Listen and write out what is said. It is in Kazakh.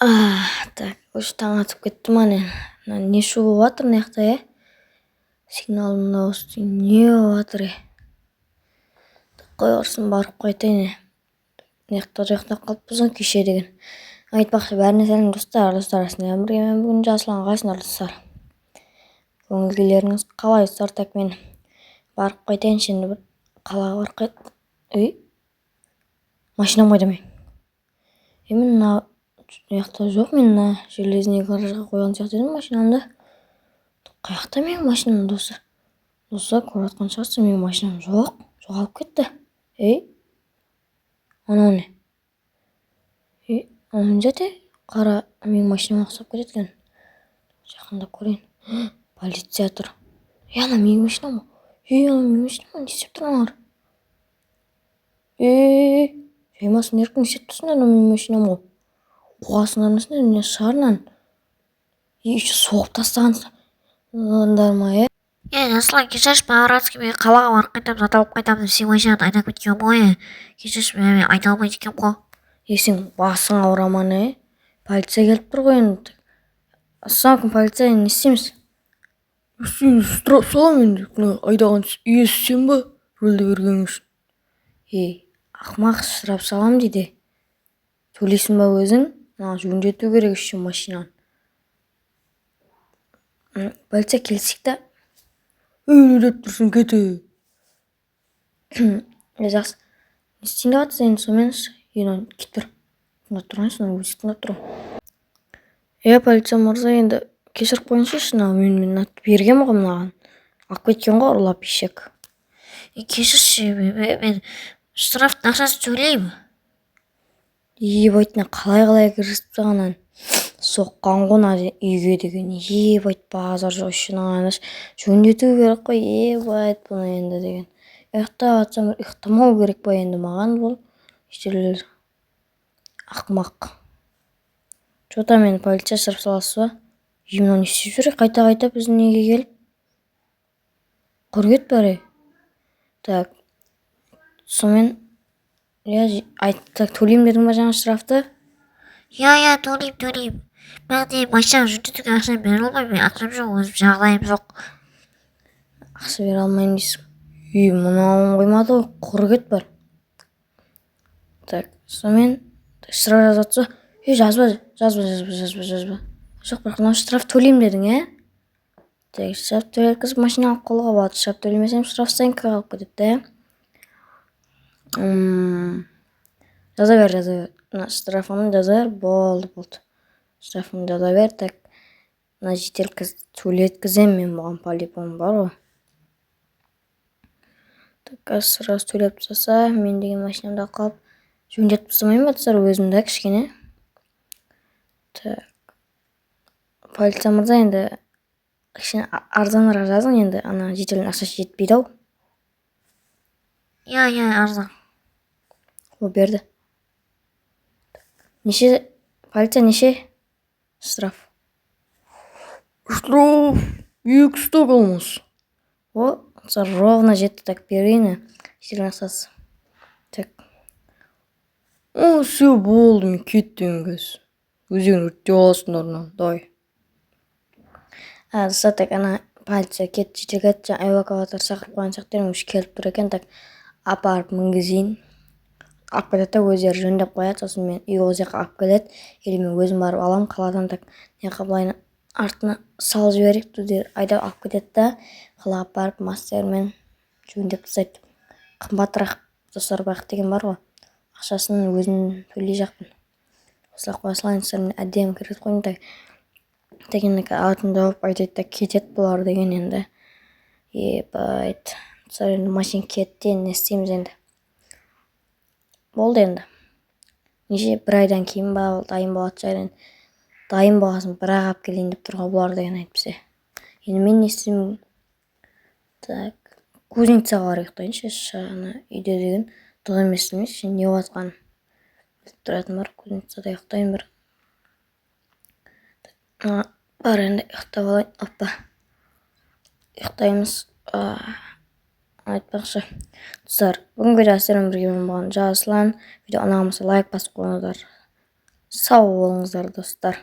Так, уже таң атып кетті ма не? Не шу болып жатыр мына жақта, сигналым дауысы не болып жатыр, қой құрсын барып қайтайын. Мына жақта қалыппыз ғой кеше деген. Айтпақшы, бәріне сәлем достар арасында бірге мен бүгін жасылан қайсыңдар достар. Көңілгілеріңіз қалай достар? Так, мен барып қайтайыншы енді, бір қалаға барып қайт. Машинам қайда мен? Мен мына жақта жоқ, мен мына железный гаражға қойған сияқты едім машинамды. Қаяқта менің машинам достар? Достар, көріп жатқан шығарсыз, менің машинам жоқ, жоғалып кетті. Анау не? Анау не қара менің машинам ұқсап кетеді екен. Жақындап көрейін. Полиция тұр. Ана менің машинам ғой. Ана менің машинам, не істеп тұр аналар? Жаймасын еркін істеп тұрсыңдар, ана менің машинам ғой. Қуасыңдар мысыңдар, не шығарынан. Еще соғып тастағансыңдар ма, Жасылан, кешірші, Паваровский, мен қалаға барып қайтамын, зат алып қайтамын деп сен машинаны айдап кеткен ғой. Кешірші, мен айта алмайды екенмін ғой. Сен басың ауыра ма не? Полиция келіп тұр ғой енді. Ассалаумағалейкум, полиция, не істейміз? Сен сұрап салам енді, айдаған иесі сен ба? Рөлді берген үшін. Ақымақ, сұрап салам дейді. Төлейсің ба өзің? Жөндету керек үшін машинаны. Полиция келсек та. Не деп тұрсың, кете? Жақсы. Не істейін деп жатсыз енді сонымен? Кет тұр. Тыңдап тұрғансың, өзі тыңдап тұрған. Полиция мырза, енді кешіріп қойыңызшы, мен бергем ғой мынаған. Алып кеткен ғой ұрлап ешек. Кешірші, мен штрафтың ақшасын төлеймін. Айтына қалай кірісіп сағанан соққан ғона үйге деген. Базар жоқ үшін жөндету керек қой. Бұны енді деген. Ұйықтап атсам, ұйықтамау керек па енді маған бұл ештелер. Ақымақ. Жота, мені полиция сұрап саласыз ба? Мынау не істеп жүр? Қайта біздің неге келіп? Құргет бәрі. Так, сонымен төлеймін дедің ба жаңа штрафты? Төлеймін. Мен машина жөндетуге ақша бере алмаймын, мен ақшам жоқ, өзім жағдайым жоқ. Ақша бере алмаймын дейсің. Мынауын қоймады ғой, құргет бар. Так, сонымен штраф жазатсы? Жазба. Жоқ, бірақ мынау штраф төлеймін дедің, Так, штраф төлеткізіп машина алып қолға болады. Штраф төлемесем штраф станкаға алып кетеді, Жаза бер. Штрафыңды жаза бер, болды. Штрафыңды жаза бер, так. Мына төлеткізем мен бұған полипон бар ғой. Так, сразу төлеп тастаса, мен деген машинамда қалып жөндетіп тастамайын ба достар, өзімді кішкене. Так. Полиция мырза, енді кішкене арзанырақ жазың, енді ана жетелдің ақшасы жетпейді-ау. Арзан. Берді. Неше, полиция неше? Штраф 200 қалмас. Ровно жетті, так, берейін. Жетелдің ақшасы. Так. Все болды, мен кеттім кез. Өзің өртте аласыңдар, дай. Так, ана полиция жетел кетті, эвакуатор шақырып қойған сақтарым үш келіп тұр екен, так, апарып мінгізейін. Алып кетеді, өздері жөндеп қояды, сосын мен үй ол жаққа алып келеді, или мен өзім барып алам қаладан, так, не қабылайын артына салып жіберейік, өздері айдап алып кетеді, қалаға барып мастермен жөндеп тастайды. Қымбатырақ достар бақ деген бар ғой, ақшасын өзім төлей жақпын. Осылай қоя салайын, мен әдемі керек қойын, так, дегенде атын жауып айтайды, кетеді бұлар деген енді. Енді машин кетті, не істейміз енді. Болды енді. Неше бір айдан кейін ба, дайын болады жайын. Дайын болғасын бір-ақ алып келейін деп тұрға бұлар деген айтыпсы. Енді мен не істеймін? Так, кузницаға бар ұйықтайыншы, шағына үйде деген дұқ емес, не болатқан. Тұратын бар, кузницада ұйықтайын бір. Бар енді ұйықтап алайын. Ұйықтаймыз. Айтпақшы достар, бүгінгі видео сіздермен бірге болған Жасылан. Видео ұнаған болса лайк басып қойыңыздар. сау болыңыздар достар.